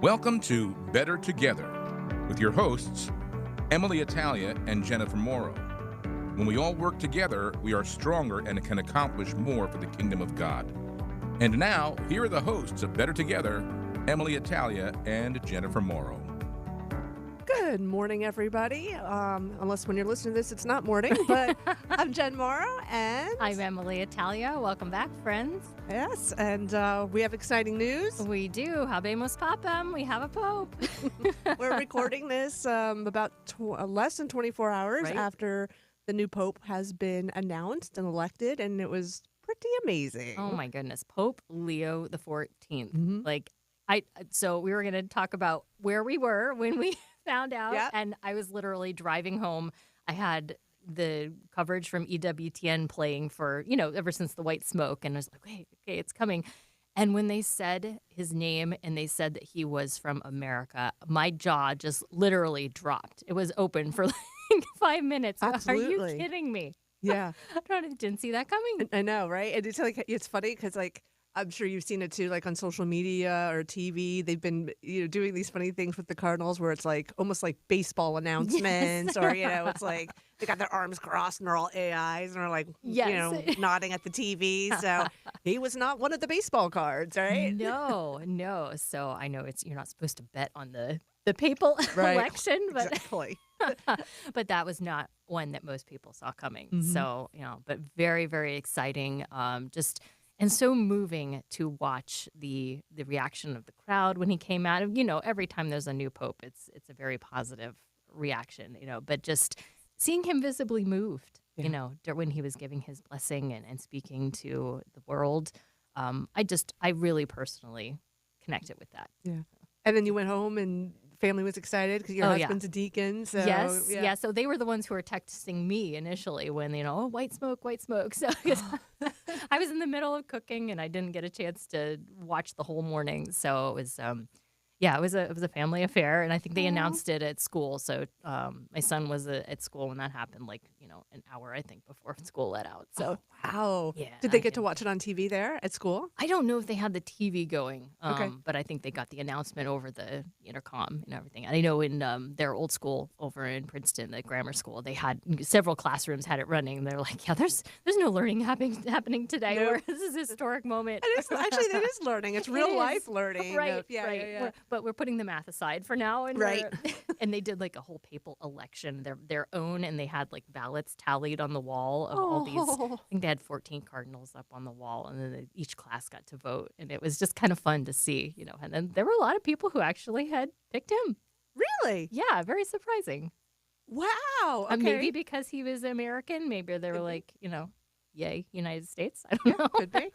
Welcome to Better Together with your hosts, EmmaLee and Jennifer Morrow. When we all work together, we are stronger and can accomplish more for the kingdom of God. And now, here are the hosts of Better Together, EmmaLee and Jennifer Morrow. Good morning, everybody. Unless when you're listening to this, it's not morning, but I'm Jen Morrow, and I'm EmmaLee. Welcome back, friends. Yes, and we have exciting news. We do. Habemus Papam. We have a pope. We're recording this about less than 24 hours after the new pope has been announced and elected, and it was pretty amazing. Oh my goodness, Pope Leo the 14th. Mm-hmm. So we were going to talk about where we were when we found out, Yep. and I was literally driving home. I had the coverage from EWTN playing for, ever since the white smoke, and I was like, wait, okay, it's coming. And when they said his name and they said that he was from America, my jaw just literally dropped. It was open for like 5 minutes. Absolutely. Are you kidding me? Yeah. I didn't see that coming. I know, right? And it's funny because I'm sure you've seen it too, like on social media or TV. They've been doing these funny things with the Cardinals where it's like almost like baseball announcements, or it's like they got their arms crossed and they're all AIs and they're like nodding at the TV. So he was not one of the baseball cards, right? No. So I know you're not supposed to bet on the papal election, but exactly. but that was not one that most people saw coming. Mm-hmm. So but very, very exciting. And so moving to watch the reaction of the crowd when he came out. Every time there's a new pope, it's a very positive reaction. But just seeing him visibly moved, when he was giving his blessing and speaking to the world, I really personally connected with that. Yeah. And then you went home and family was excited because your husband's a deacon. So, yes. So they were the ones who were texting me initially when, white smoke. So I was in the middle of cooking and I didn't get a chance to watch the whole morning. So it was, it was a family affair. And I think they announced it at school. So my son was at school when that happened, an hour, I think, before school let out. So wow. Yeah. Did they get to watch it on TV there at school? I don't know if they had the TV going, Okay. but I think they got the announcement over the intercom and everything. And I know in their old school over in Princeton, the grammar school, they had several classrooms had it running. They're like, there's no learning happening today. Nope. Or this is a historic moment. And it's actually that is learning. It's real life learning. Right. Yeah. But we're putting the math aside for now, and and they did like a whole papal election, their own, and they had like ballots tallied on the wall of all these. I think they had 14 cardinals up on the wall, and then each class got to vote, and it was just kind of fun to see, And then there were a lot of people who actually had picked him. Really? Yeah, very surprising. Wow. Okay. Maybe because he was American. Maybe they were like, yay, United States. I don't know. Could be.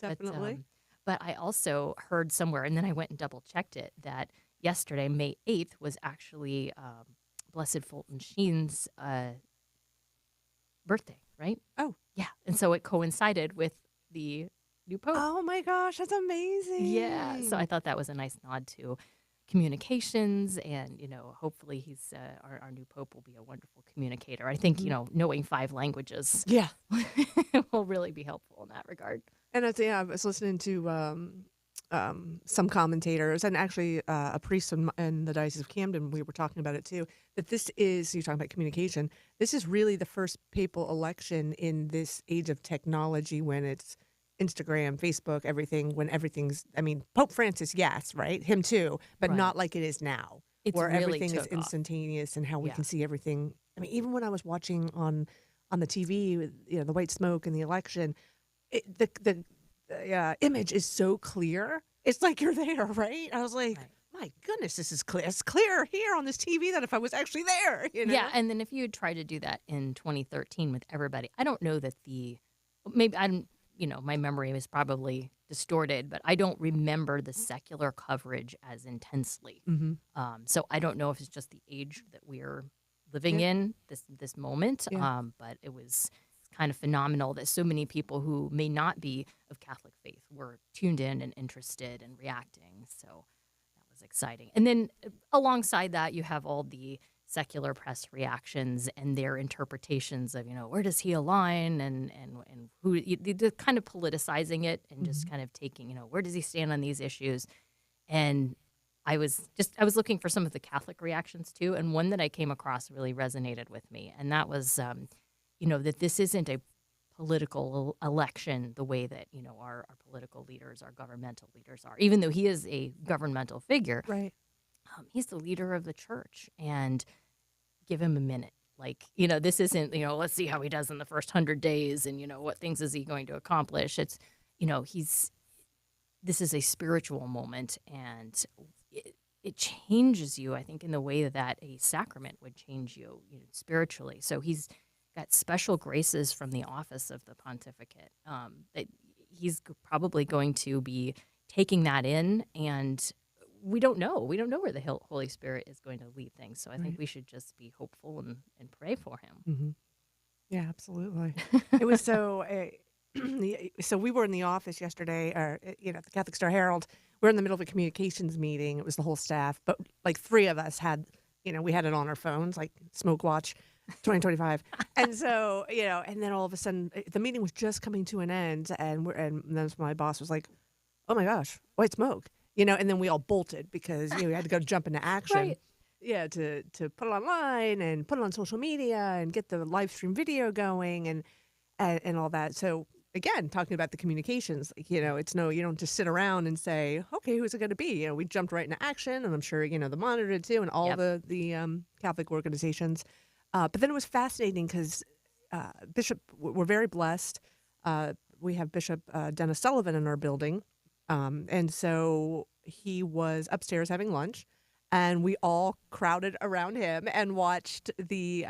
Definitely. But I also heard somewhere, and then I went and double checked it, that yesterday, May 8th, was actually Blessed Fulton Sheen's birthday, right? Oh. Yeah. And so it coincided with the new pope. Oh my gosh, that's amazing. Yeah. So I thought that was a nice nod to communications, and hopefully he's our new pope will be a wonderful communicator. I think knowing 5 languages will really be helpful in that regard. And I was listening to some commentators, and actually a priest in the Diocese of Camden, we were talking about it too, that this is, you're talking about communication, this is really the first papal election in this age of technology when it's Instagram, Facebook, everything, when everything's, Pope Francis, yes, right? Him too, but not like it is now, where really everything is instantaneous and how we can see everything. Even when I was watching on the TV, the white smoke and the election, the image is so clear. It's like you're there, right? I was like, my goodness, this is clear. It's clearer here on this TV than if I was actually there. Yeah, and then if you had tried to do that in 2013 with everybody, I don't know that my memory was probably distorted, but I don't remember the secular coverage as intensely. Mm-hmm. So I don't know if it's just the age that we're living in this moment, but it was kind of phenomenal that so many people who may not be of Catholic faith were tuned in and interested and reacting. So that was exciting. And then alongside that, you have all the secular press reactions and their interpretations of, where does he align and who, they're kind of politicizing it and just kind of taking, where does he stand on these issues? And I was looking for some of the Catholic reactions too, and one that I came across really resonated with me, and that was, that this isn't a political election the way that our political leaders, our governmental leaders are. Even though he is a governmental figure, Right. he's the leader of the church, and give him a minute. Like, this isn't, let's see how he does in the first 100 days, and what things is he going to accomplish. It's, this is a spiritual moment, and it changes you, I think, in the way that a sacrament would change you, spiritually. So he's got special graces from the office of the pontificate. That he's probably going to be taking that in, and we don't know. We don't know where the Holy Spirit is going to lead things. So I think we should just be hopeful and pray for him. Mm-hmm. Yeah, absolutely. It was so. So we were in the office yesterday, or the Catholic Star Herald. We're in the middle of a communications meeting. It was the whole staff, but like 3 of us had, we had it on our phones, like Smoke Watch 2025. And so, and then all of a sudden the meeting was just coming to an end, and then my boss was like, "Oh my gosh, white smoke," and then we all bolted because we had to go jump into action. Right. Yeah, to put it online and put it on social media and get the live stream video going and all that. So again, talking about the communications, it's you don't just sit around and say, okay, who's it going to be? We jumped right into action, and I'm sure, the Monitor did too, and all the Catholic organizations. But then it was fascinating because we're very blessed. We have Bishop Dennis Sullivan in our building. And so he was upstairs having lunch, and we all crowded around him and watched the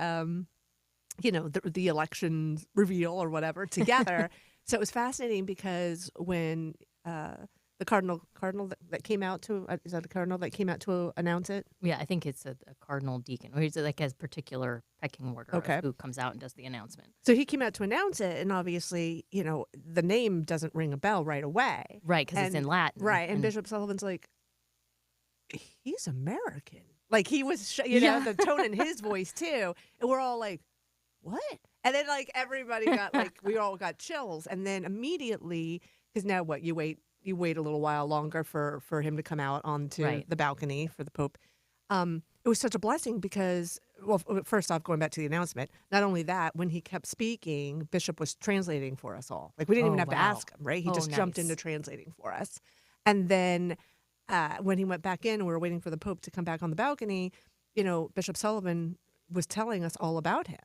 election reveal or whatever together. So it was fascinating because when the cardinal that came out to is that the cardinal that came out to announce it? Yeah, I think it's a cardinal deacon, or he's like has particular pecking order of who comes out and does the announcement. So he came out to announce it, and obviously, the name doesn't ring a bell right away. Right, because it's in Latin. Right, and Bishop Sullivan's like, he's American. Like, he was, the tone in his voice, too. And we're all like, what? And then, like, everybody got, we all got chills. And then immediately, because now what, you wait a little while longer for him to come out onto the balcony for the Pope. It was such a blessing because, well, first off, going back to the announcement, not only that, when he kept speaking, Bishop was translating for us all. Like, we didn't even have to ask him, right? He just jumped into translating for us. And then when he went back in, we were waiting for the Pope to come back on the balcony, Bishop Sullivan was telling us all about him.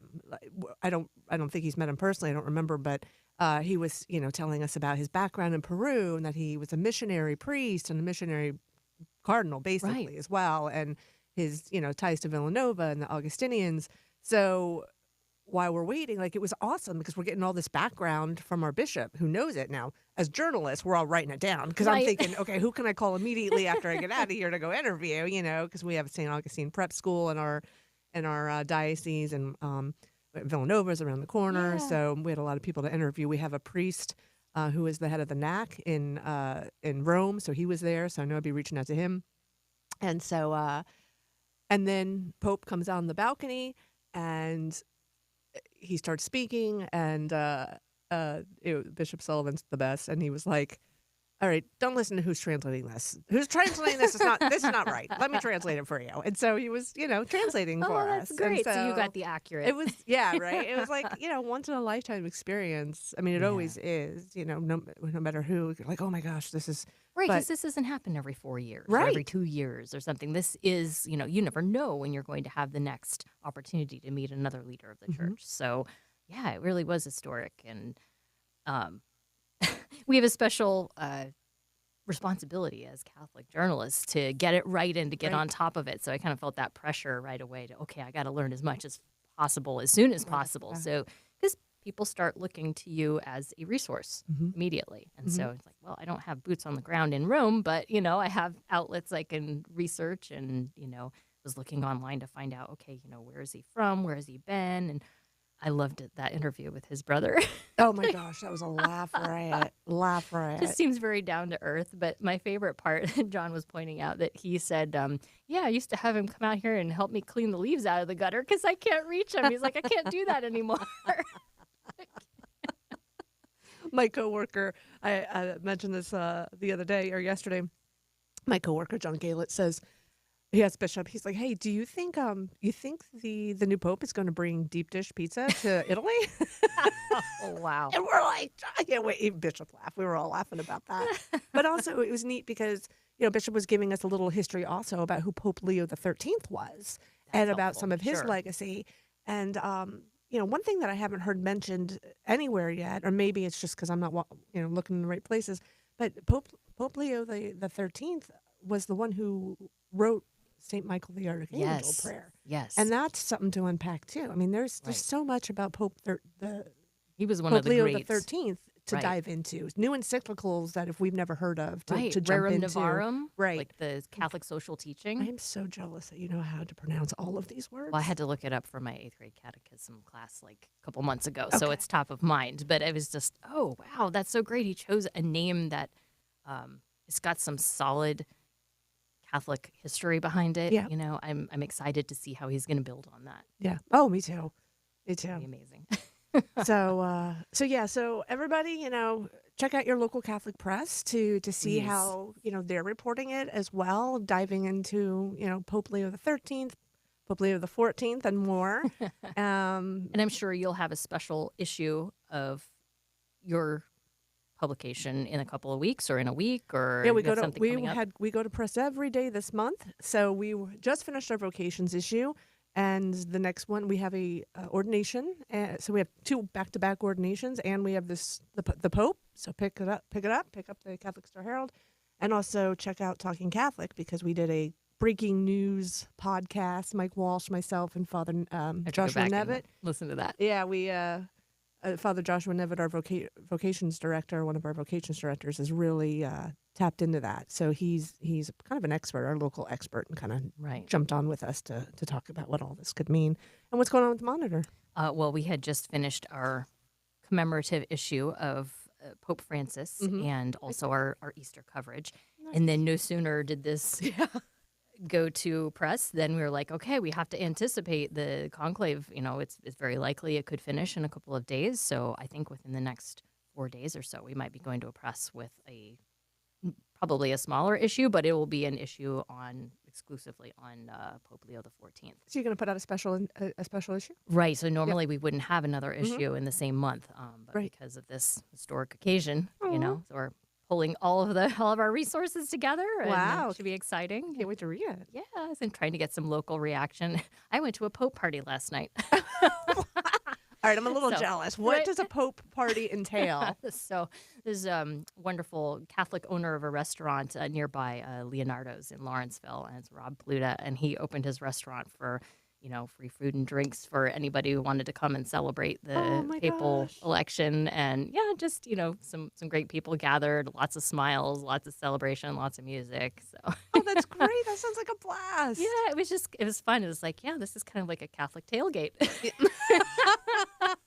I don't think he's met him personally. I don't remember, but he was, telling us about his background in Peru and that he was a missionary priest and a missionary cardinal, basically, as well, and his, ties to Villanova and the Augustinians. So while we're waiting, it was awesome because we're getting all this background from our bishop who knows it now. As journalists, we're all writing it down because I'm thinking, okay, who can I call immediately after I get out of here to go interview? Because we have St. Augustine Prep School in our diocese, and Villanova's around the corner. Yeah. So we had a lot of people to interview. We have a priest who is the head of the NAC in Rome, so he was there. So I know I'd be reaching out to him. And so, and then Pope comes out on the balcony, and he starts speaking, and Bishop Sullivan's the best, and he was like, "All right, don't listen to who's translating this. Who's translating this is not right. Let me translate it for you." And so he was, translating for us. Oh, that's great. So you got the accurate. It was, right. It was like, once in a lifetime experience. I mean, it always is, no matter who. You're like, oh my gosh, this is right, because this doesn't happen every 4 years, or every 2 years or something. This is, you never know when you're going to have the next opportunity to meet another leader of the church. So, yeah, it really was historic, and we have a special responsibility as Catholic journalists to get it right and to get on top of it. So I kind of felt that pressure right away to, okay, I got to learn as much as possible, as soon as possible. So, because people start looking to you as a resource immediately. And so it's like, well, I don't have boots on the ground in Rome, but, I have outlets I can research, and, was looking online to find out, okay, where is he from? Where has he been? And I loved that interview with his brother. Oh my gosh, that was a laugh riot. Just seems very down to earth. But my favorite part, John was pointing out that he said, yeah, I used to have him come out here and help me clean the leaves out of the gutter because I can't reach him. He's like, I can't do that anymore. My coworker, I mentioned this the other day or yesterday. my coworker John Galett says, he asked Bishop, he's like, "Hey, do you think the new pope is going to bring deep dish pizza to Italy?" Oh, wow. And we're like, I can't wait. Even Bishop laughed. We were all laughing about that. But also, it was neat because Bishop was giving us a little history also about who Pope Leo the 13th was and about helpful, some of his sure. legacy. And one thing that I haven't heard mentioned anywhere yet, or maybe it's just because I'm not looking in the right places, but Pope Leo the 13th was the one who wrote St. Michael the Archangel prayer. Yes. And that's something to unpack too. I mean, there's Right. so much about He was one Pope of the Leo greats. the 13th to Right. dive into. New encyclicals that if we've never heard of to Right. jump Rerum into. Novarum, Right. like the Catholic social teaching. I am so jealous that you know how to pronounce all of these words. Well, I had to look it up for my 8th grade catechism class like a couple months ago, so Okay. it's top of mind. But it was just, oh, wow, that's so great. He chose a name that it's got some solid Catholic history behind it. Yeah. I'm excited to see how he's going to build on that. Yeah. Oh, me too. Me It'll too. be amazing. So everybody, check out your local Catholic press to see Please. how, they're reporting it as well, diving into, Pope Leo the 13th, Pope Leo the 14th, and more. And I'm sure you'll have a special issue of your publication in a couple of weeks or in a week, or Yeah, we you have go to something coming up. we go to press every day this month. So just finished our vocations issue, and the next one we have a ordination. So we have 2 back-to-back ordinations, and we have the Pope. So pick up the Catholic Star Herald, and also check out Talking Catholic because we did a breaking news podcast. Mike Walsh, myself, and Father I have to go Joshua back and Nevitt. listen to that. Yeah, we Father Joshua Nevitt, our vocations director, one of our vocations directors, is really tapped into that. So he's kind of an expert, our local expert, and kind of Right. jumped on with us to talk about what all this could mean and what's going on with the Monitor. Well, we had just finished our commemorative issue of Pope Francis and also our Easter coverage. And then no sooner did this go to press, then we were like, okay, we have to anticipate the conclave. It's very likely it could finish in a couple of days. So I think within the next 4 days or so, we might be going to a press with probably a smaller issue, but it will be an issue exclusively on Pope Leo the 14th. So you're going to put out a special issue? Right. So normally we wouldn't have another issue in the same month, but Right. because of this historic occasion, Aw. so we're pulling all of our resources together. And Wow. it should be exciting. Can't wait to read it. Yeah, and trying to get some local reaction. I went to a Pope party last night. All right, I'm a little So, jealous. What right. does a Pope party entail? So there's a wonderful Catholic owner of a restaurant nearby, Leonardo's in Lawrenceville, and it's Rob Pluta, and he opened his restaurant for free food and drinks for anybody who wanted to come and celebrate the Oh my papal gosh. election. And yeah, just some great people gathered, lots of smiles, lots of celebration, lots of music. So Oh, that's great. That sounds like a blast. yeah, it was fun. It was like, yeah, this is kind of like a Catholic tailgate.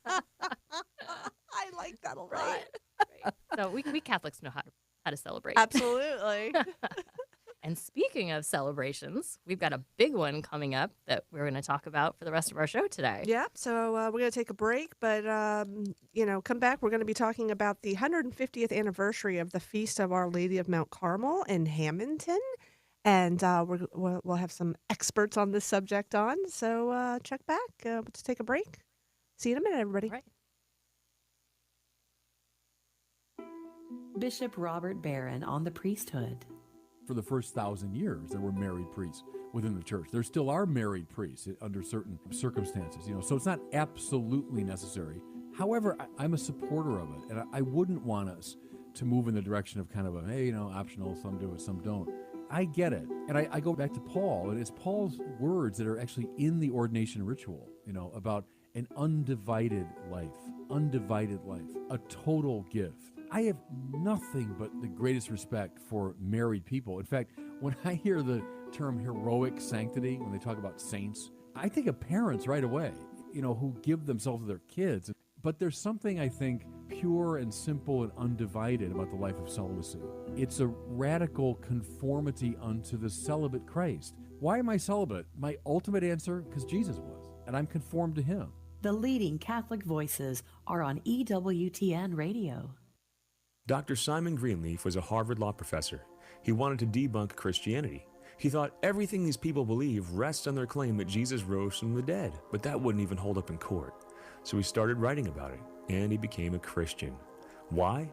I like that a lot. Right. So we Catholics know how to celebrate. Absolutely. And speaking of celebrations, we've got a big one coming up that we're going to talk about for the rest of our show today. Yeah, so we're going to take a break, but, come back. We're going to be talking about the 150th anniversary of the Feast of Our Lady of Mount Carmel in Hammonton. And we'll have some experts on this subject on. So check back. Let's take a break. See you in a minute, everybody. Right. Bishop Robert Barron on the priesthood. For the first 1,000 years, there were married priests within the church. There still are married priests under certain circumstances, so it's not absolutely necessary. However, I'm a supporter of it, and I wouldn't want us to move in the direction of kind of optional, some do it, some don't. I get it. And I go back to Paul, and it's Paul's words that are actually in the ordination ritual, about an undivided life, a total gift. I have nothing but the greatest respect for married people. In fact, when I hear the term heroic sanctity, when they talk about saints, I think of parents right away, who give themselves to their kids. But there's something, I think, pure and simple and undivided about the life of celibacy. It's a radical conformity unto the celibate Christ. Why am I celibate? My ultimate answer, because Jesus was, and I'm conformed to him. The leading Catholic voices are on EWTN Radio. Dr. Simon Greenleaf was a Harvard law professor. He wanted to debunk Christianity. He thought everything these people believe rests on their claim that Jesus rose from the dead, but that wouldn't even hold up in court. So he started writing about it, and he became a Christian. Why?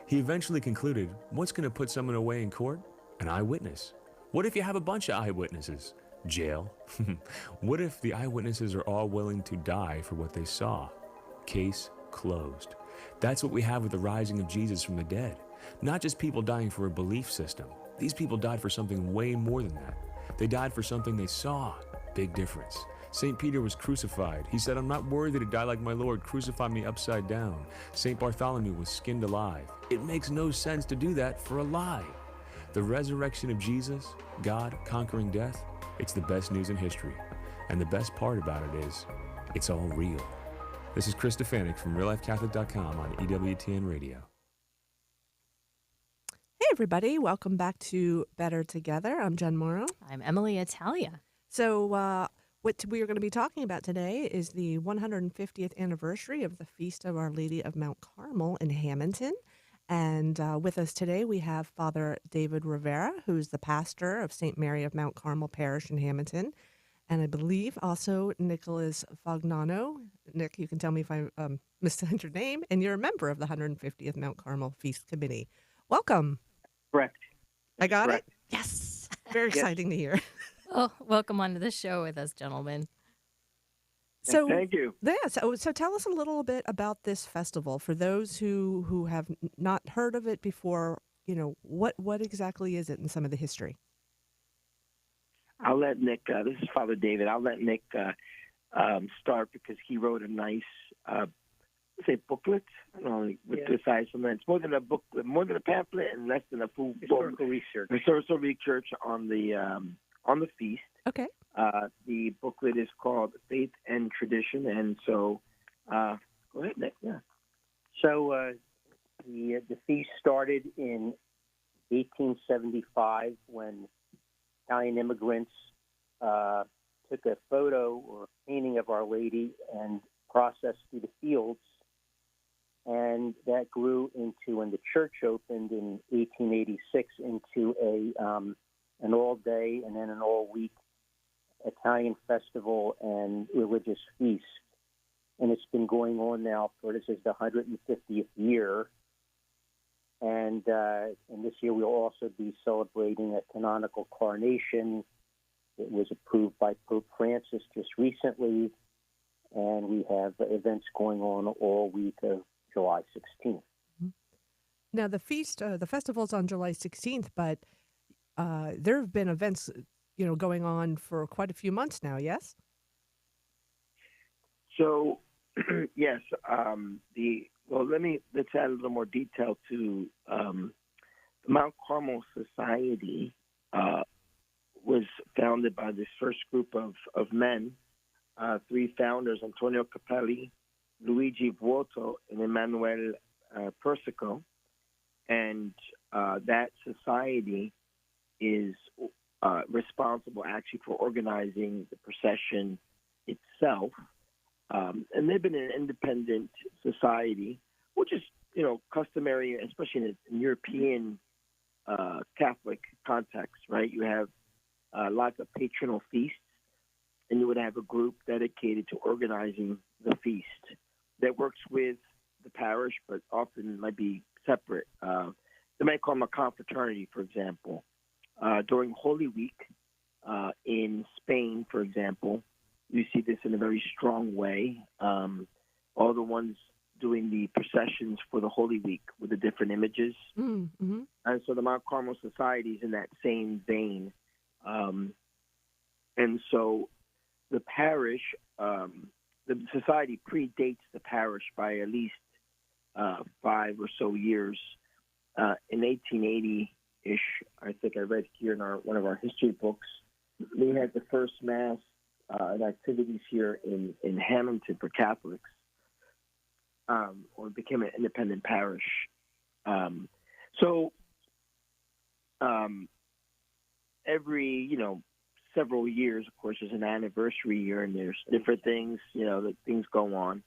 He eventually concluded, what's going to put someone away in court? An eyewitness. What if you have a bunch of eyewitnesses? Jail. What if the eyewitnesses are all willing to die for what they saw? Case closed. That's what we have with the rising of Jesus from the dead. Not just people dying for a belief system. These people died for something way more than that. They died for something they saw. Big difference. St. Peter was crucified. He said, I'm not worthy to die like my Lord. Crucify me upside down. St. Bartholomew was skinned alive. It makes no sense to do that for a lie. The resurrection of Jesus, God conquering death, it's the best news in history. And the best part about it is, it's all real. This is Chris Stefanik from RealLifeCatholic.com on EWTN Radio. Hey, everybody. Welcome back to Better Together. I'm Jen Morrow. I'm EmmaLee Italia. So what we are going to be talking about today is the 150th anniversary of the Feast of Our Lady of Mount Carmel in Hammonton. And with us today, we have Father David Rivera, who's the pastor of St. Mary of Mount Carmel Parish in Hammonton. And I believe also Nicholas Fognano. Nick, you can tell me if I missaid your name. And you're a member of the 150th Mount Carmel Feast Committee. Welcome. Correct. I got Correct. it? Yes. Very exciting to hear. Oh, welcome onto the show with us, gentlemen. So Thank you. yeah, so tell us a little bit about this festival for those who have not heard of it before. You know, what exactly is it and some of the history? I'll let Nick. This is Father David. I'll let Nick start because he wrote a nice, booklet. I don't know with the size of it. It's more than a booklet, more than a pamphlet, and less than a full historical research. Historical research on the feast. Okay. The booklet is called Faith and Tradition, and so go ahead, Nick. Yeah. So the feast started in 1875 when Italian immigrants took a photo or painting of Our Lady and processed through the fields, and that grew into, when the church opened in 1886, into an all-day and then an all-week Italian festival and religious feast. And it's been going on now for, this is the 150th year. And this year we'll also be celebrating a canonical coronation. It was approved by Pope Francis just recently. And we have events going on all week of July 16th. Now the feast, the festival's on July 16th, but there have been events, going on for quite a few months now. Yes. So, yes, let's add a little more detail to the Mount Carmel Society. Was founded by this first group of men, three founders: Antonio Capelli, Luigi Vuoto, and Emanuele Persico, and that society is responsible actually for organizing the procession itself. And they've been an independent society, which is, customary, especially in European Catholic context, right? You have lots of patronal feasts, and you would have a group dedicated to organizing the feast that works with the parish, but often might be separate. They might call them a confraternity, for example. During Holy Week in Spain, for example, you see this in a very strong way. All the ones doing the processions for the Holy Week with the different images. Mm-hmm. And so the Mount Carmel Society is in that same vein. And so the parish, the society predates the parish by at least 5 or so years. In 1880-ish, I think I read here in one of our history books, we had the first Mass and activities here in Hammonton for Catholics, or it became an independent parish. Every, several years, of course, is an anniversary year, and there's different things, that things go on.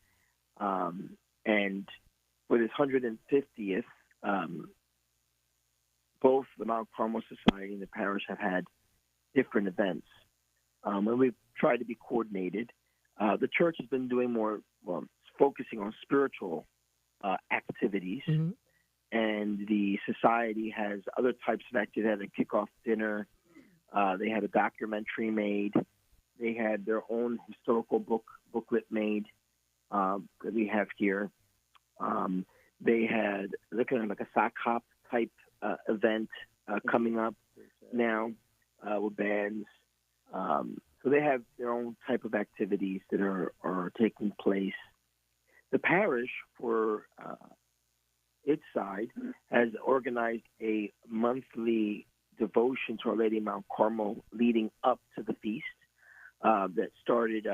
And for this 150th, both the Mount Carmel Society and the parish have had different events, and we've tried to be coordinated. The church has been doing more, focusing on spiritual activities, and the society has other types of activities. They had a kickoff dinner. They had a documentary made. They had their own historical booklet made that we have here. They had looking at like a sock hop type event coming up now with bands. So they have their own type of activities that are taking place. The parish, for its side, has organized a monthly devotion to Our Lady of Mount Carmel leading up to the feast that started,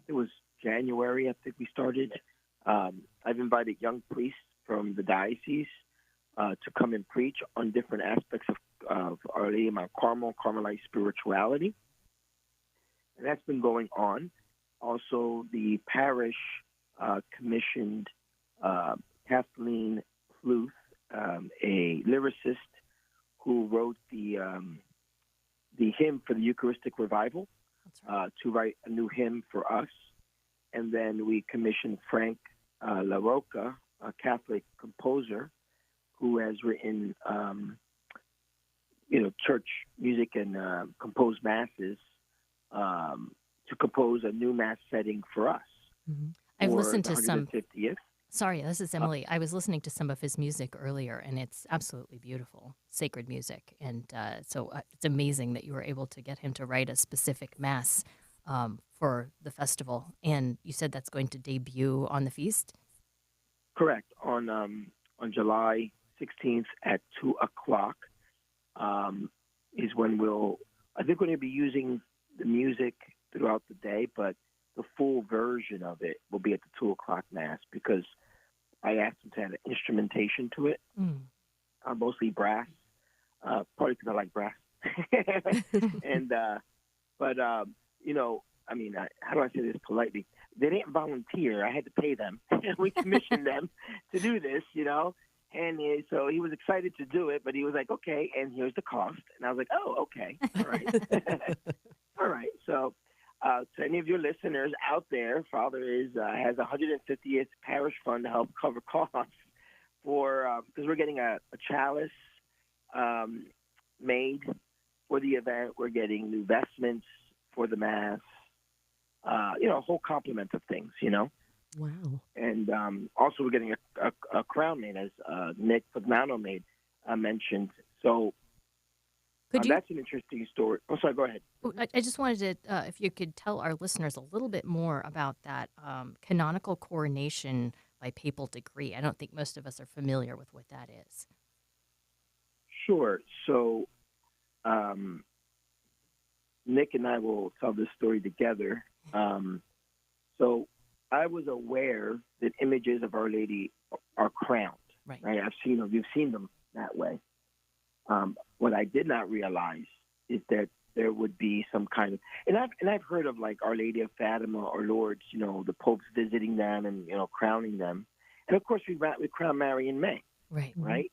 it was January, I think we started. I've invited young priests from the diocese to come and preach on different aspects of Our Lady of Mount Carmel, Carmelite spirituality. And that's been going on. Also, the parish commissioned Kathleen Fluth, a lyricist who wrote the hymn for the Eucharistic Revival, to write a new hymn for us. And then we commissioned Frank LaRocca, a Catholic composer who has written, church music and composed masses, to compose a new mass setting for us. I've listened to some. 150th. Sorry, this is EmmaLee. I was listening to some of his music earlier, and it's absolutely beautiful, sacred music. And so it's amazing that you were able to get him to write a specific mass for the festival. And you said that's going to debut on the feast? Correct. On July 16th at 2 o'clock is when I think we're going to be using the music throughout the day, but the full version of it will be at the 2 o'clock Mass because I asked them to add an instrumentation to it, mostly brass, probably because I like brass. And, how do I say this politely? They didn't volunteer. I had to pay them. We commissioned them to do this, And so he was excited to do it, but he was like, okay, and here's the cost. And I was like, oh, okay. All right. All right. So to any of your listeners out there, Father has a 150th parish fund to help cover costs for, because we're getting a chalice made for the event. We're getting new vestments for the Mass, a whole complement of things, Wow. And also we're getting a crown made, as Nick Fagnano mentioned. So that's an interesting story. Oh, sorry, go ahead. I just wanted to, if you could tell our listeners a little bit more about that canonical coronation by papal decree. I don't think most of us are familiar with what that is. Sure. So Nick and I will tell this story together. So I was aware that images of Our Lady are crowned. Right? I've seen them. You've seen them that way. What I did not realize is that there would be some kind of, and I've heard of like Our Lady of Fatima or Lourdes, the popes visiting them and crowning them, and of course we crown Mary in May, right? Right.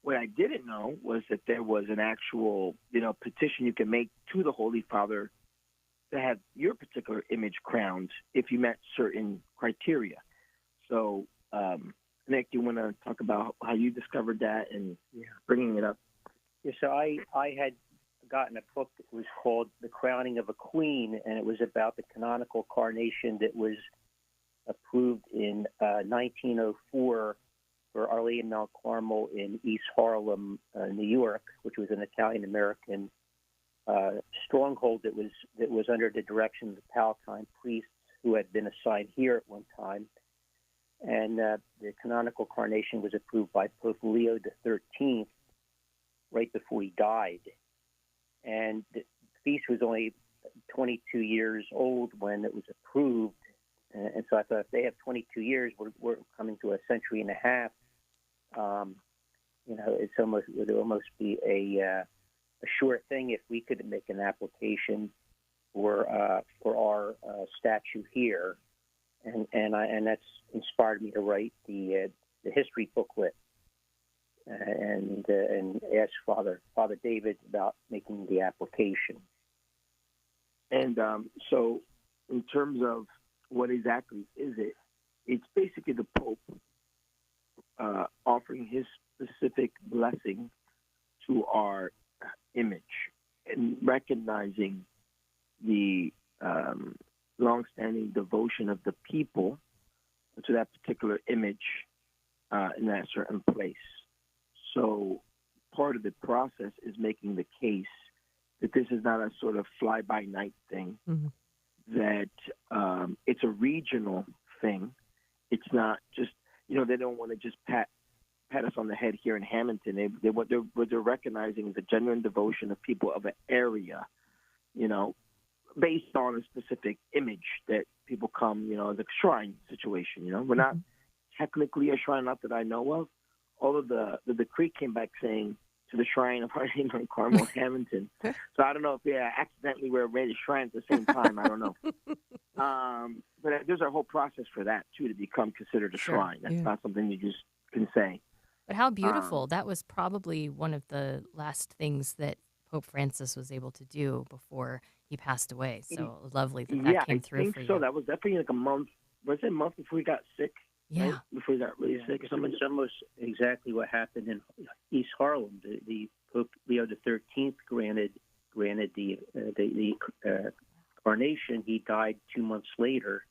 What I didn't know was that there was an actual petition you can make to the Holy Father to have your particular image crowned if you met certain criteria. So, Nick, you want to talk about how you discovered that and bringing it up? Yeah, so I had gotten a book that was called The Crowning of a Queen, and it was about the canonical coronation that was approved in 1904 for Our Lady of Mount Carmel in East Harlem, New York, which was an Italian-American stronghold that was under the direction of the Palatine priests who had been assigned here at one time. And the canonical coronation was approved by Pope Leo XIII right before he died. And the feast was only 22 years old when it was approved. And so I thought if they have 22 years, we're coming to a century and a half. It would almost be a sure thing if we could make an application for our statue here, and that's inspired me to write the history booklet. and ask Father David about making the application. And so, in terms of what exactly is it, it's basically the Pope offering his specific blessing to our image and recognizing the longstanding devotion of the people to that particular image in that certain place. So part of the process is making the case that this is not a sort of fly-by-night thing, that it's a regional thing. It's not just, they don't want to just pat us on the head here in Hammonton. What they're recognizing is the genuine devotion of people of an area, based on a specific image that people come, as a shrine situation. We're not technically a shrine, not that I know of. All of the decree came back saying to the shrine of our name on Carmel, Hammonton. So I don't know if accidentally we're made a shrine at the same time. I don't know. But there's a whole process for that too, to become considered a shrine. That's not something you just can say. But how beautiful. That was probably one of the last things that Pope Francis was able to do before he passed away. So lovely that came through for you. So that was definitely like a month. Was it a month before he got sick? Yeah. Right? Before he got really sick or something? It's almost exactly what happened in East Harlem. The Pope Leo XIII granted the coronation. He died 2 months later.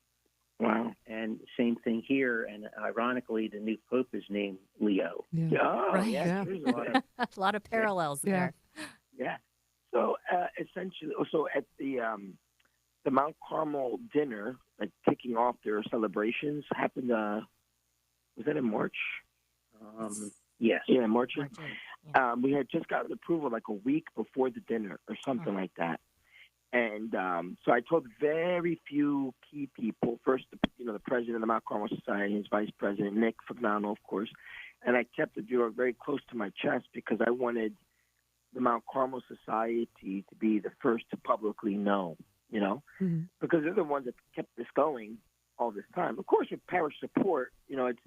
Wow. And same thing here. And ironically, the new Pope is named Leo. Yeah. Oh, Right. yeah. There's a lot of parallels there. Yeah. So essentially, at the Mount Carmel dinner, like kicking off their celebrations, happened. Was that in March? Yes. Yeah, March. Yeah. We had just gotten approval like a week before the dinner or something like that. And so I told very few key people. First, the president of the Mount Carmel Society, his vice president, Nick Fagnano, of course. And I kept the bureau very close to my chest because I wanted the Mount Carmel Society to be the first to publicly know, because they're the ones that kept this going all this time. Of course, with parish support, it's,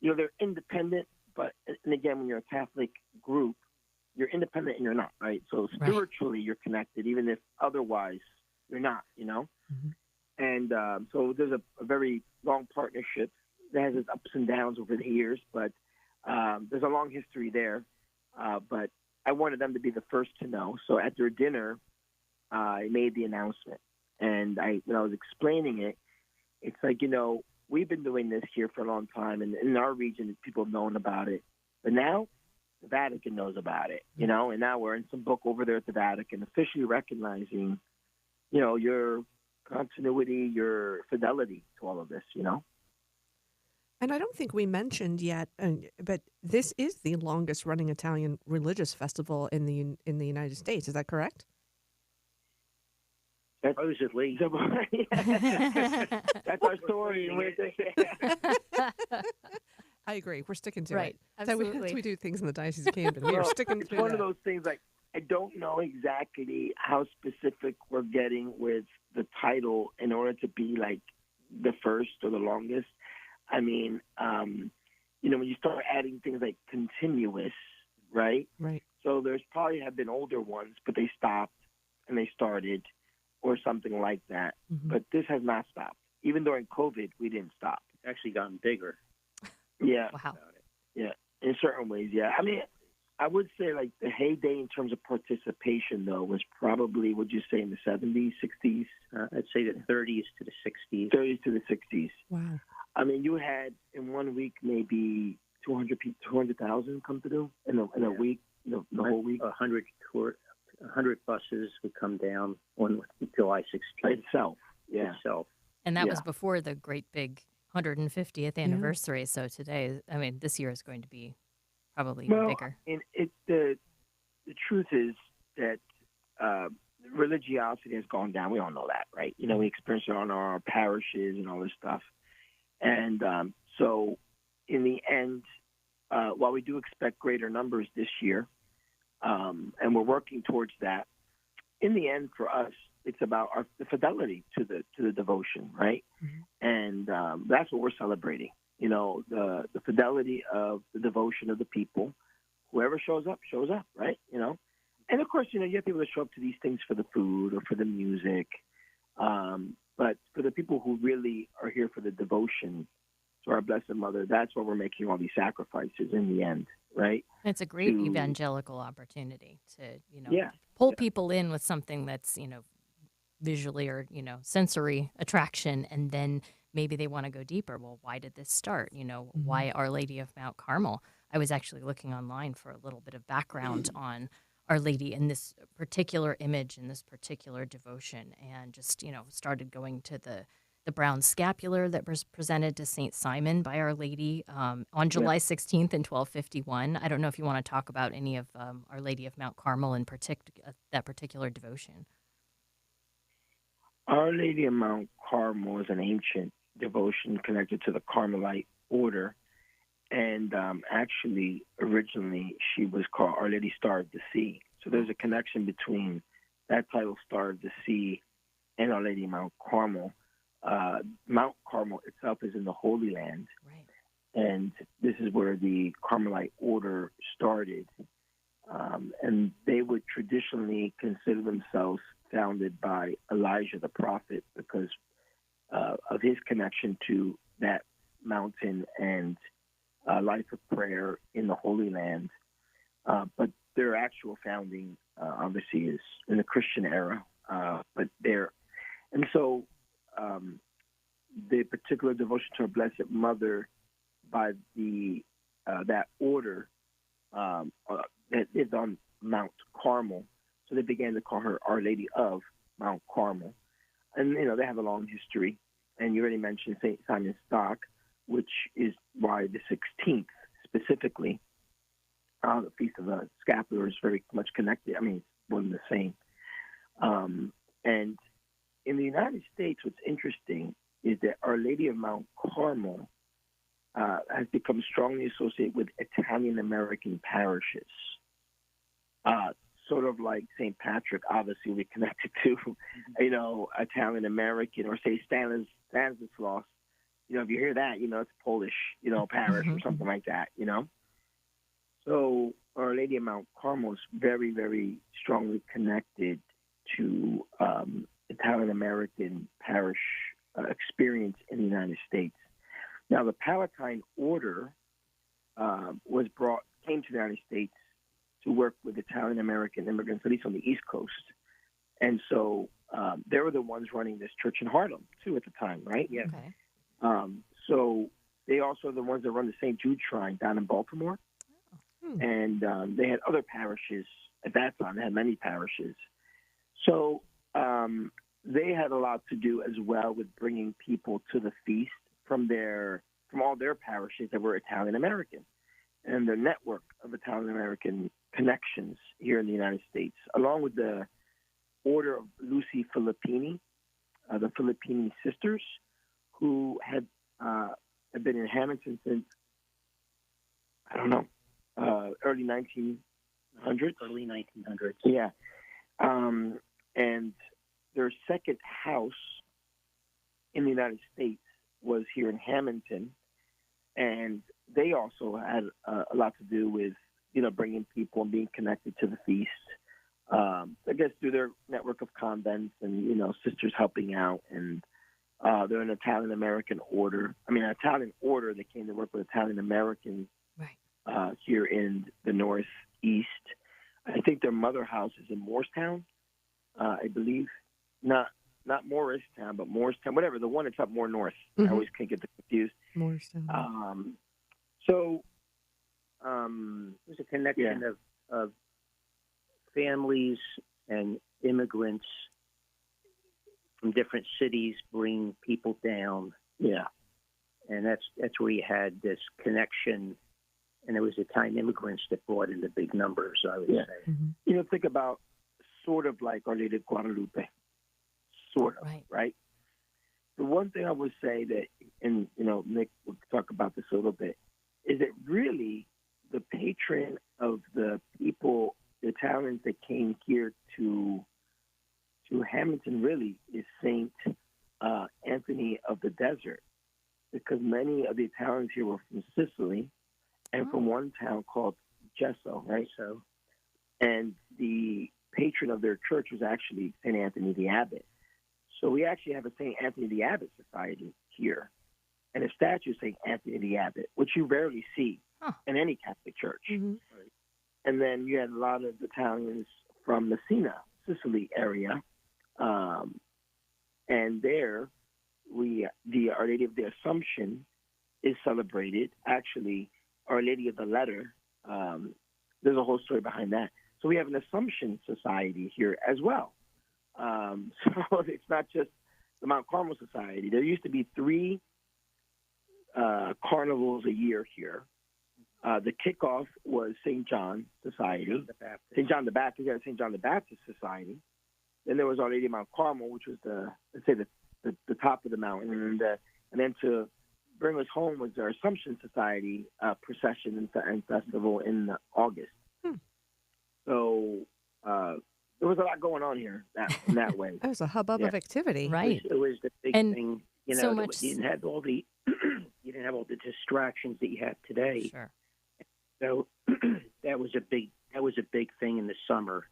they're independent, but, and again, when you're a Catholic group, you're independent and you're not, right? So spiritually, you're connected, even if otherwise you're not, And so there's a very long partnership that has its ups and downs over the years, but there's a long history there. But I wanted them to be the first to know. So at their dinner, I made the announcement. And when I was explaining it, it's like, we've been doing this here for a long time. And in our region, people have known about it. But now the Vatican knows about it, and now we're in some book over there at the Vatican officially recognizing, your continuity, your fidelity to all of this, And I don't think we mentioned yet, but this is the longest running Italian religious festival in the United States. Is that correct? Supposedly. That's our story. I agree. We're sticking to Right. it. Absolutely. That's how we do things in the Diocese of Camden. We are sticking it's to one that. of those things like I don't know exactly how specific we're getting with the title in order to be like the first or the longest. I mean, when you start adding things like continuous, right? Right. So there's probably have been older ones, but they stopped and they started or something like that. But this has not stopped. Even during COVID, we didn't stop. It's actually gotten bigger. Yeah. Wow. Yeah. In certain ways, yeah. I mean, I would say like the heyday in terms of participation, though, was probably, would you say, in the 70s, 60s? I'd say the 30s to the 60s. 30s to the 60s. Wow. I mean, you had in 1 week maybe 200,000 come through in a week, the whole week. 100 buses would come down on July 16th. Itself. Yeah. And that was before the great big 150th anniversary. So this year is going to be probably even bigger. And the truth is that religiosity has gone down. We all know that, right? We experience it on our parishes and all this stuff. And so in the end, while we do expect greater numbers this year, and we're working towards that, in the end for us, it's about the fidelity to the devotion, right? And that's what we're celebrating. The fidelity of the devotion of the people whoever shows up, right? And of course, you have people that show up to these things for the food or for the music. But for the people who really are here for the devotion to our Blessed Mother, that's why we're making all these sacrifices in the end, right? It's a great evangelical opportunity to, Yeah. pull people in with something that's, visually or, sensory attraction. And then maybe they want to go deeper. Well, why did this start? Why Our Lady of Mount Carmel? I was actually looking online for a little bit of background on Our Lady in this particular image, in this particular devotion, and just, started going to the brown scapular that was presented to St. Simon by Our Lady on July 16th in 1251. I don't know if you want to talk about any of Our Lady of Mount Carmel in that particular devotion. Our Lady of Mount Carmel is an ancient devotion connected to the Carmelite order. And actually, originally, she was called Our Lady Star of the Sea. So there's a connection between that title, Star of the Sea, and Our Lady of Mount Carmel. Mount Carmel itself is in the Holy Land. Right. And this is where the Carmelite order started. And they would traditionally consider themselves founded by Elijah the prophet because of his connection to that mountain and life of prayer in the Holy Land. But their actual founding, obviously, is in the Christian era. And so the particular devotion to our Blessed Mother by that order that is on Mount Carmel. So they began to call her Our Lady of Mount Carmel. And, they have a long history. And you already mentioned St. Simon Stock, which is why the 16th specifically, the Feast of the Scapular, is very much connected. I mean, it's one and the same. And in the United States, what's interesting is that Our Lady of Mount Carmel has become strongly associated with Italian-American parishes. Sort of like St. Patrick, obviously, we connected to, Italian-American, or say Stanislaus. If you hear that, it's Polish, parish or something like that, So Our Lady of Mount Carmel is very, very strongly connected to Italian-American parish experience in the United States. Now, the Palatine Order came to the United States to work with Italian-American immigrants, at least on the East Coast. And so they were the ones running this church in Harlem, too, at the time, right? Yeah. Okay. So they also are the ones that run the St. Jude Shrine down in Baltimore. Oh. And they had other parishes at that time. They had many parishes. So they had a lot to do as well with bringing people to the feast from all their parishes that were Italian-American, and their network of Italian-American connections here in the United States, along with the Order of Lucy Filippini, the Filippini sisters, who had been in Hammonton since, early 1900s. Early 1900s. Yeah. And their second house in the United States was here in Hammonton, and they also had a lot to do with, bringing people and being connected to the feast. I guess through their network of convents and, sisters helping out. And they're an Italian-American order. An Italian order that came to work with Italian-Americans here in the Northeast. I think their mother house is in Morristown, I believe. Not Morristown, but Morristown, whatever, the one that's up more north. I always can get confused. Morristown. There's a connection of families and immigrants from different cities bring people down. Yeah. And that's where you had this connection. And it was Italian immigrants that brought in the big numbers, I would say. Mm-hmm. Think about sort of like Our Lady of Guadalupe. Sort of, right? The one thing I would say that, and, Nick will talk about this a little bit, is that really the patron of the people, the Italians that came here to Hammonton really is Saint Anthony of the Desert, because many of the Italians here were from Sicily and from one town called Gesso, right? So, and the patron of their church was actually St. Anthony the Abbot. So we actually have a St. Anthony the Abbot Society here, and a statue of St. Anthony the Abbot, which you rarely see in any Catholic church. Mm-hmm. Right? And then you had a lot of Italians from Messina, Sicily area, and there the Our Lady of the Assumption is celebrated. Actually, Our Lady of the Letter, there's a whole story behind that. So we have an Assumption Society here as well. So it's not just the Mount Carmel Society. There used to be 3 carnivals a year here. The kickoff was St. John Society, St. John the Baptist, St. John the Baptist Society. Then there was Our Lady of Mount Carmel, which was the top of the mountain, and then to bring us home was our Assumption Society procession and festival in August. So there was a lot going on here in that way. That was a hubbub of activity. Right. It was the big And thing. so much. You didn't have all the you didn't have all the distractions that you have today. Sure. So that was a big thing in the summer.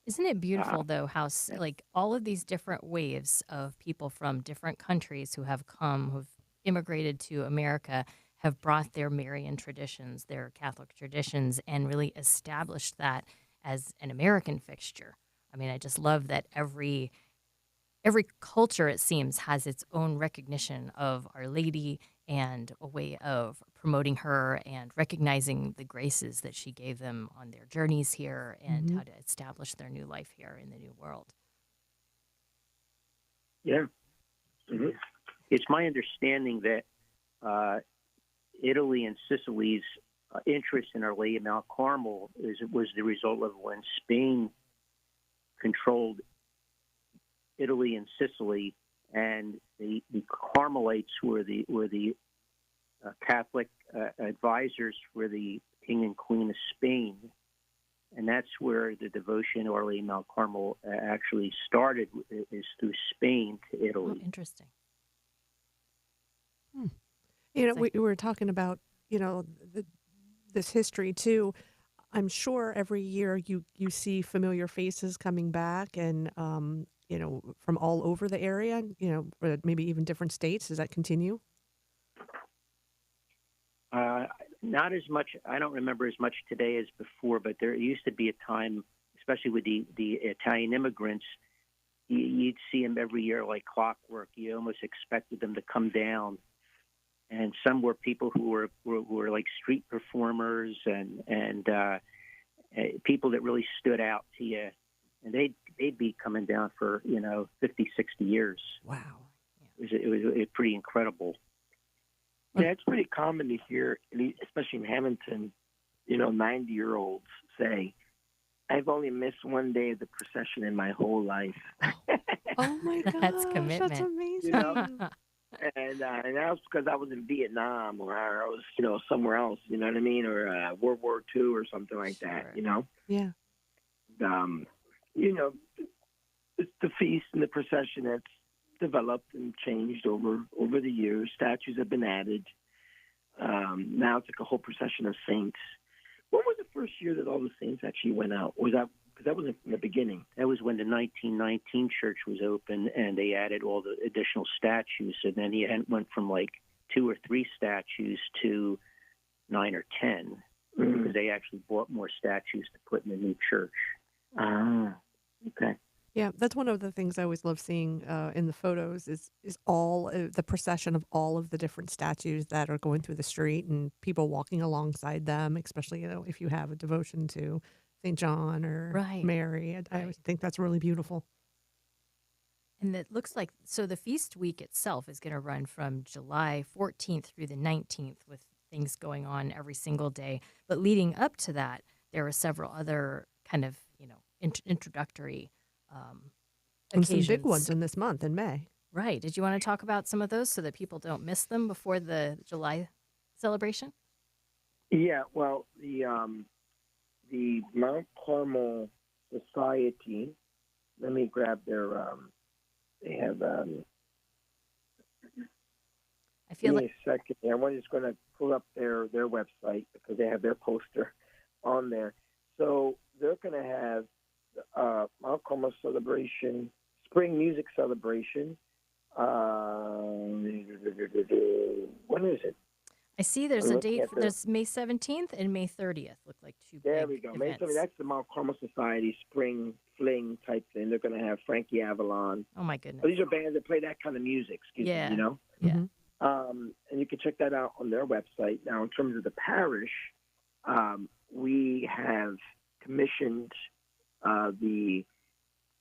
Isn't it beautiful, though, how like all of these different waves of people from different countries who have come, who've immigrated to America, have brought their Marian traditions, their Catholic traditions, and really established that as an American fixture. I mean, I just love that every culture, it seems, has its own recognition of Our Lady and a way of promoting her and recognizing the graces that she gave them on their journeys here and how to establish their new life here in the New World. Yeah. Mm-hmm. It's my understanding that Italy and Sicily's interest in Our Lady of Mount Carmel was the result of when Spain controlled Italy and Sicily, and the Carmelites were the Catholic advisors for the King and Queen of Spain, and that's where the devotion to Our Lady of Mount Carmel actually started, is through Spain to Italy. Oh, interesting. You know, we were talking about, this history too. I'm sure every year you see familiar faces coming back and, from all over the area, or maybe even different states. Does that continue? Not as much. I don't remember as much today as before, but there used to be a time, especially with the Italian immigrants, you'd see them every year like clockwork. You almost expected them to come down. And some were people who were like street performers and people that really stood out to you. And they'd be coming down for 50, 60 years. Wow. It was pretty incredible. Yeah, it's pretty common to hear, especially in Hammonton, 90-year-olds say, "I've only missed one day of the procession in my whole life." Oh my gosh, That's commitment. That's amazing. And that was because I was in Vietnam or I was, somewhere else, you know what I mean? Or World War II or something like that, Yeah. It's the feast and the procession that's developed and changed over the years. Statues have been added. Now it's like a whole procession of saints. When was the first year that all the saints actually went out? Was that, because that wasn't from the beginning? That was when the 1919 church was open, and they added all the additional statues. And then he went from like 2 or 3 statues to 9 or 10, because they actually bought more statues to put in the new church. Ah, okay. Yeah, that's one of the things I always love seeing in the photos is all the procession of all of the different statues that are going through the street and people walking alongside them, especially, if you have a devotion to St. John or Mary. I always think that's really beautiful. And it looks like, so the feast week itself is going to run from July 14th through the 19th with things going on every single day. But leading up to that, there were several other kind of, introductory And occasions. some big ones in this month in May. Right. Did you want to talk about some of those so that people don't miss them before the July celebration? Yeah, well, the Mount Carmel Society, let me grab their, they have, I feel give me a second. I'm just going to pull up their website because they have their poster. on there. So they're going to have Mount Carmel celebration, spring music celebration. When is it? I see there's I'm a looking date. at the- There's May 17th and May 30th. Look like two There big we go. May events. 30th, that's the Mount Carmel Society spring fling type thing. They're going to have Frankie Avalon. Oh my goodness. So these are bands that play that kind of music. Excuse me, you know. Yeah. And you can check that out on their website. Now, in terms of the parish, we have commissioned the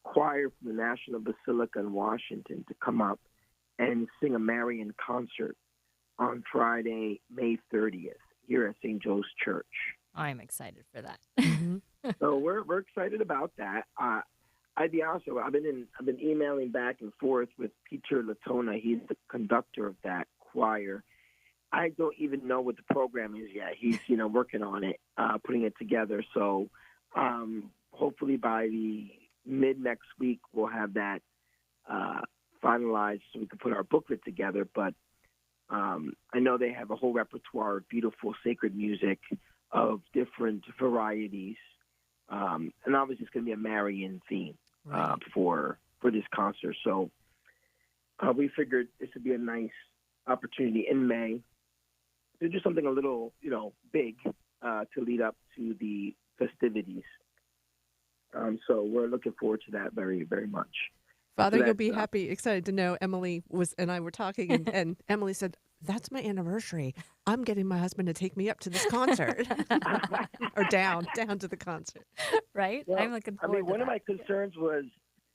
choir from the National Basilica in Washington to come up and sing a Marian concert on Friday, May 30th, here at St. Joe's Church. I'm excited for that. So we're excited about that. I'd be honest with you, I've been emailing back and forth with Peter Latona. He's the conductor of that choir. I don't even know what the program is yet. He's working on it, putting it together. So hopefully by the mid next week we'll have that finalized so we can put our booklet together. But I know they have a whole repertoire of beautiful sacred music of different varieties. And obviously it's going to be a Marian theme for this concert. So we figured this would be a nice opportunity in May to do something a little, big to lead up to the festivities. So we're looking forward to that very, very much. Father, So you'll be that's, excited to know EmmaLee and I were talking, and EmmaLee said, "That's my anniversary. I'm getting my husband to take me up to this concert." Or down to the concert. Right? Well, I'm looking forward to one of that. my concerns was,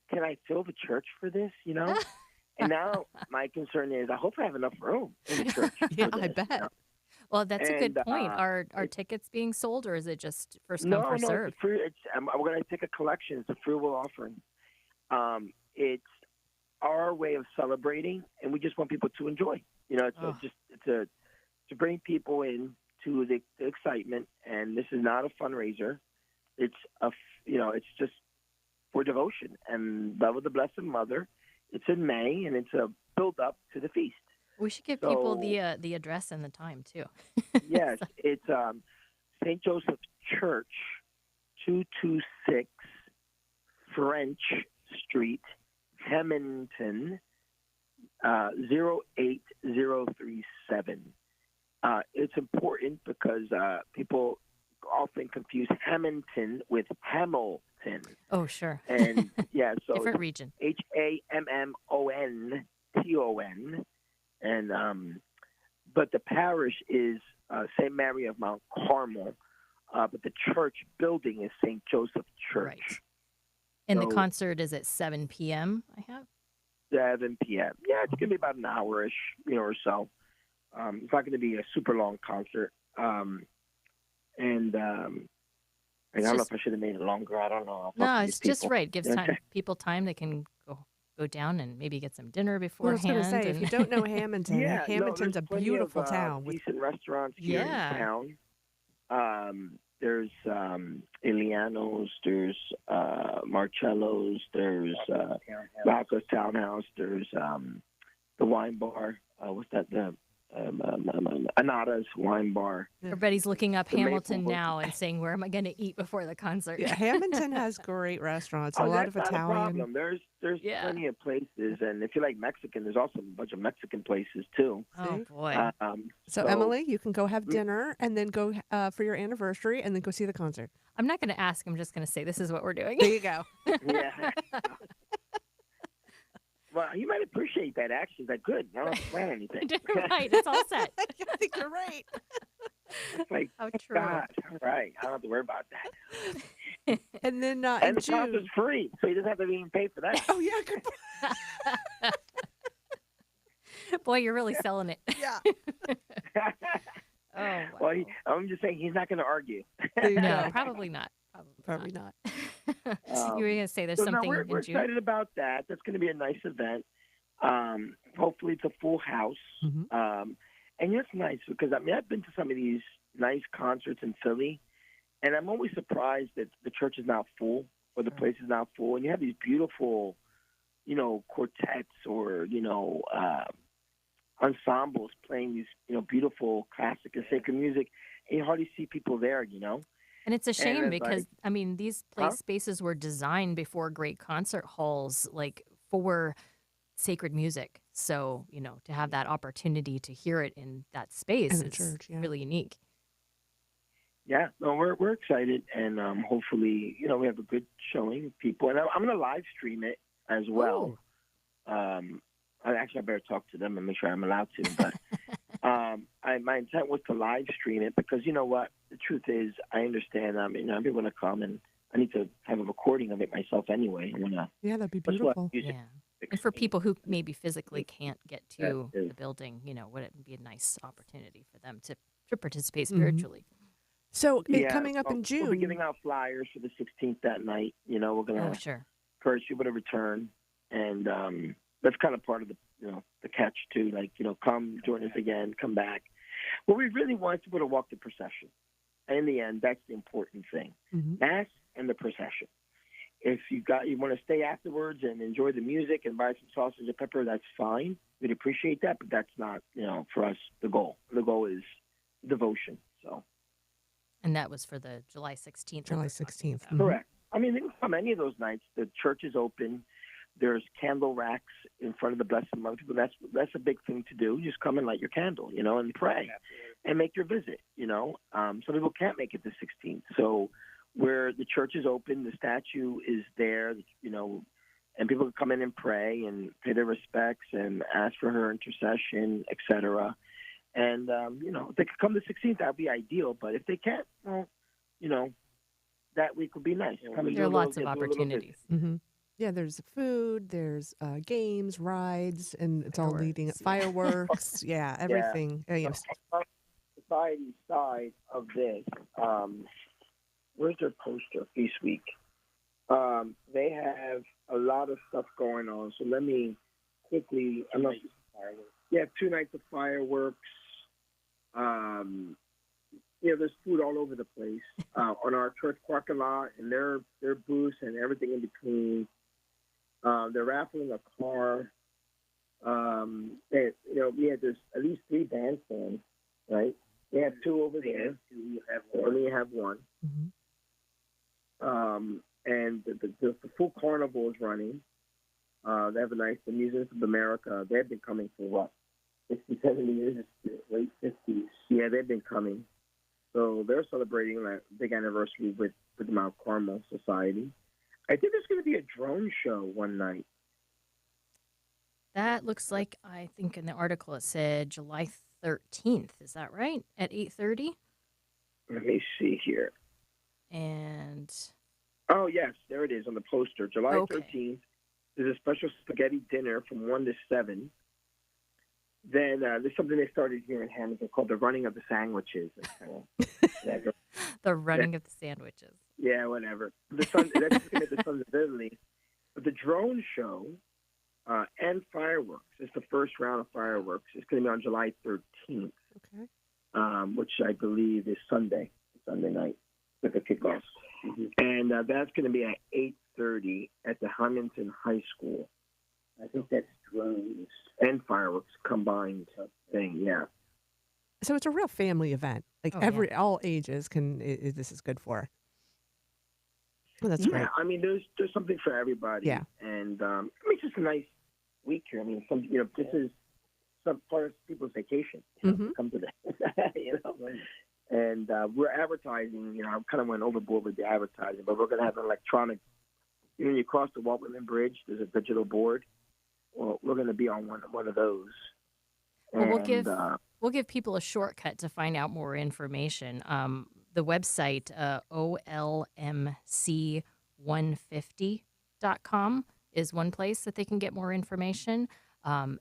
can I fill the church for this, And now my concern is, I hope I have enough room in the church. Yeah, for I this, bet. Well, that's a good And, point. Are tickets being sold, or is it just first come, No, first no, serve? it's free. We're going to take a collection. It's a free will offering. It's our way of celebrating, and we just want people to enjoy. To bring people in to the excitement. And this is not a fundraiser. It's it's just for devotion and love of the Blessed Mother. It's in May, and it's a build up to the feast. We should give people the address and the time too. Yes, it's St. Joseph Church, 226 French Street, Hammonton, 08037. It's important because people often confuse Hammonton with Hamilton. Oh, sure. And yeah, so Different region. Hammonton. And but the parish is St. Mary of Mount Carmel, but the church building is St. Joseph Church. Right. And the So- concert is at 7 p.m. I have. 7 p.m. Yeah, it's going to be about an hour-ish, or so. It's not going to be a super long concert. I don't know if I should have made it longer. I don't know. I'll talk No, to it's these just people. right. Gives people time. They can go down and maybe get some dinner Well, I beforehand. was going to say, if you don't know Hammonton, Yeah, Hammonton's there's a plenty beautiful of, town. With decent restaurants here Yeah. in town. There's Iliano's, there's Marcello's, there's Rocco's Townhouse, there's the wine bar. What's that? The Anada's wine bar. Everybody's looking up The Hamilton Maple- now and saying, "Where am I going to eat before the concert?" Yeah, Hammonton has great restaurants. A lot that's of not a Italian. problem. There's Yeah. plenty of places, and if you like Mexican, there's also a bunch of Mexican places too. Oh See? boy. So EmmaLee, you can go have dinner and then go for your anniversary and then go see the concert. I'm not going to ask. I'm just going to say this is what we're doing. There you go. Yeah. Well, you might appreciate that. Actually, that good. I don't have to plan anything. Right. It's all set. I think you're right. It's like, How thank true. God. All right, I don't have to worry about that. And then And in the June. concert's free, so you doesn't have to even pay for that. Oh yeah, good. Boy, you're really selling it. Yeah. Oh, wow. Well, I'm just saying he's not going to argue. There you No, go. probably not. Probably not. You were going to say there's So no, something we're in June. excited about that. That's going to be a nice event. Hopefully, it's a full house. Mhm. And it's nice because I've been to some of these nice concerts in Philly, and I'm always surprised that the church is not full or the place is not full. And you have these beautiful, quartets or ensembles playing these beautiful classic and sacred music, and you hardly see people there. And it's a shame it's because, like, I mean, these huh? spaces were designed before great concert halls, like for sacred music. So, to have that opportunity to hear it in that space In the is church, yeah. really unique. Yeah, no, we're excited, and hopefully, we have a good showing of people, and I'm going to live stream it as well. I better talk to them and make sure I'm allowed to. But my intent was to live stream it because you know what, the truth is, I understand. I'm going to come, and I need to have a recording of it myself anyway. Yeah, that'd be That's what beautiful. music. Yeah. And for people who maybe physically can't get to the building, would it be a nice opportunity for them to participate spiritually? So Yeah, coming up in we'll be June. giving out flyers for the 16th that night. We're going Oh, to sure. encourage people to return, and that's kind of part of the catch too. Like, come join us again, come back. Well, we really want people to walk the procession. And in the end, that's the important thing. Mass and the procession. If you want to stay afterwards and enjoy the music and buy some sausage and pepper, that's fine. We'd appreciate that, but that's not, for us, the goal. The goal is devotion. So. And that was for the July 16th. July 16th. Correct. I mean, they can come any of those nights. The church is open. There's candle racks in front of the Blessed Mother. That's a big thing to do. Just come and light your candle, and pray and make your visit, Some people can't make it the 16th. So where the church is open, the statue is there, and people can come in and pray and pay their respects and ask for her intercession, etc. And, if they could come the 16th, that would be ideal. But if they can't, well, that week would be nice. There are lots of opportunities. Yeah, there's food, there's games, rides, and it's all leading up. Fireworks, yeah, everything. Yeah. On the society side of this, where's their poster, Feast Week? They have a lot of stuff going on. So let me quickly, yeah, 2 nights of fireworks. There's food all over the place on our church parking lot, and their booths and everything in between. They're raffling a car. We had at least 3 bandstands, right? They have 2 over there. We only have 1. And the full carnival is running. They have the Museums of America. They've been coming for what? 60, 70 years, late 50s. Yeah, they've been coming. So they're celebrating that big anniversary with the Mount Carmel Society. I think there's going to be a drone show one night. That looks like, I think in the article it said July 13th. Is that right? At 8:30? Let me see here. And... Oh, yes, there it is on the poster. July 13th. There's a special spaghetti dinner from 1 to 7. Then there's something they started here in Hammonton called the Running of the Sandwiches. The Running of the Sandwiches. Yeah, whatever. That's going to be the Sons of Italy. But the drone show and fireworks, it's the first round of fireworks. It's going to be on July 13th, which I believe is Sunday night with the kickoff. And that's going to be at 8:30 at the Hammonton High School. I think that's drones and fireworks combined thing, yeah. So it's a real family event. Like all ages this is good for. Well, that's great. I mean, there's something for everybody. Yeah. And it's just a nice week here. I mean, this is some part of people's vacation. To come to this, And we're advertising. I kind of went overboard with the advertising, but we're going to have an electronic. When you cross the Waltman Bridge, there's a digital board. Well, we're going to be on one of those. Well, we'll give people a shortcut to find out more information. The website, olmc150.com, is one place that they can get more information.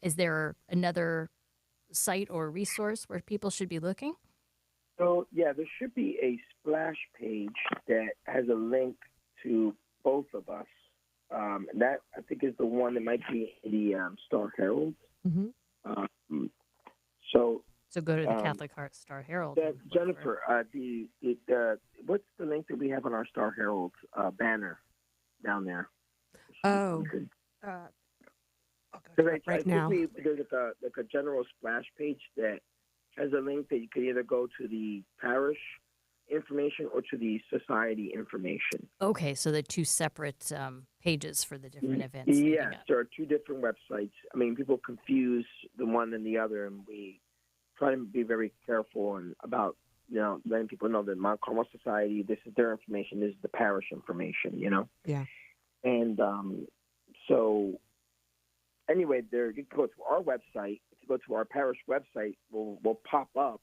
Is there another site or resource where people should be looking? So, yeah, there should be a splash page that has a link to both of us. And that, I think, is the one that might be in the Star Herald. So go to the Catholic Heart Star Herald. Jennifer, what's the link that we have on our Star Herald banner down there? Oh. Right now. There's like a general splash page that has a link that you could either go to the Parish information or to the society information. Okay, so the two separate pages for the different events. Yes, there are two different websites. I mean, people confuse the one and the other, and we try to be very careful about, letting people know that Mount Carmel Society, this is their information, this is the parish information, Yeah. And so anyway, you can go to our website. If you go to our parish website, will pop up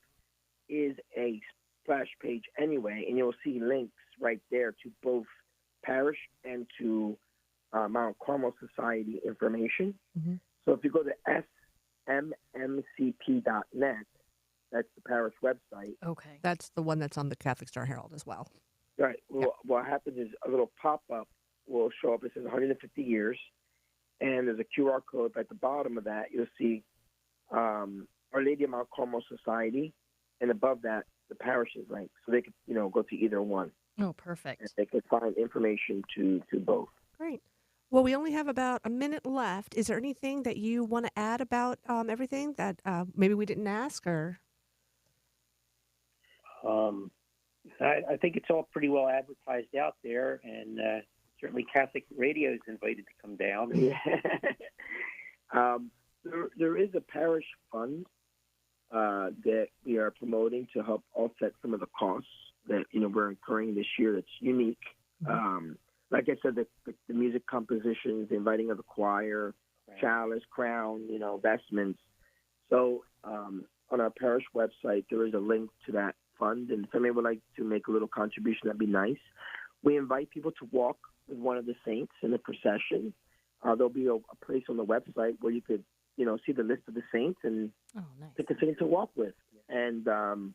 is a splash page anyway, and you'll see links right there to both parish and to Mount Carmel Society information. Mm-hmm. So if you go to smmcp.net, that's the parish website. Okay. That's the one that's on the Catholic Star Herald as well. Right. Well, what happens is a little pop-up will show up. It says 150 years, and there's a QR code at the bottom of that. You'll see Our Lady of Mount Carmel Society, and above that, the parish's link. So they could, go to either one. Oh, perfect. And they could find information to both. Great. Well, we only have about a minute left. Is there anything that you want to add about everything that maybe we didn't ask? Or I think it's all pretty well advertised out there, and certainly Catholic Radio is invited to come down. There is a parish fund that we are promoting to help offset some of the costs that we're incurring this year. That's unique. Like I said, the music compositions, the inviting of the choir, chalice, crown, vestments. So on our parish website, there is a link to that fund, and if somebody would like to make a little contribution, that'd be nice. We invite people to walk with one of the saints in the procession. There'll be a place on the website where you could, see the list of the saints and pick a saint to walk with, and come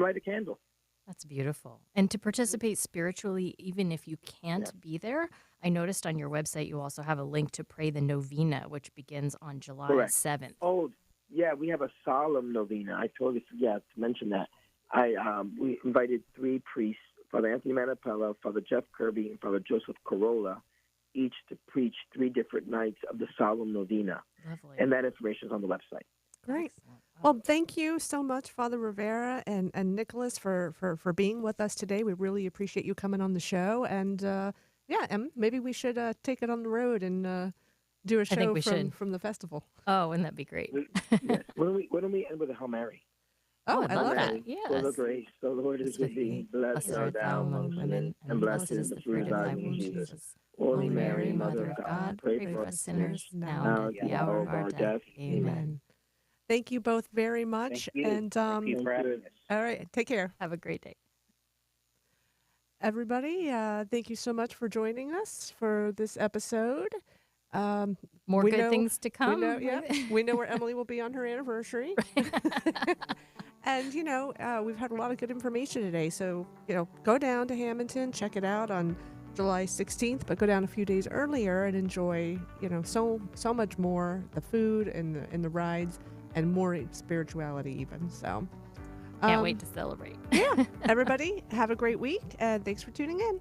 light a candle. That's beautiful. And to participate spiritually, even if you can't be there, I noticed on your website you also have a link to pray the novena, which begins on July 7th. Oh, yeah, we have a solemn novena. I totally forgot to mention that. We invited 3 priests, Father Anthony Manapella, Father Jeff Kirby, and Father Joseph Corolla, each to preach 3 different nights of the solemn novena. Lovely. And that information is on the website. Great. Well, thank you so much, Father Rivera and Nicholas, for being with us today. We really appreciate you coming on the show. And, maybe we should take it on the road and do a show from the festival. Oh, wouldn't that be great? Yes. Why don't we end with a Hail Mary? Oh, I love that. that. Yes. Full of grace, the Lord is with thee. Blessed art thou among women, and blessed is the fruit of thy womb, Jesus. Holy Mary, Mother of God, pray for us sinners, now and at the hour of our death. Amen. Thank you both very much. Thank you. And Thank you for having us. all right, take care. Have a great day. Everybody, thank you so much for joining us for this episode. More we good know- things to come. We know where EmmaLee will be on her anniversary. And, we've had a lot of good information today. So, go down to Hammonton, check it out on July 16th, but go down a few days earlier and enjoy, so much more, the food and the rides, and more spirituality even. So Can't wait to celebrate. yeah, everybody have a great week, and thanks for tuning in.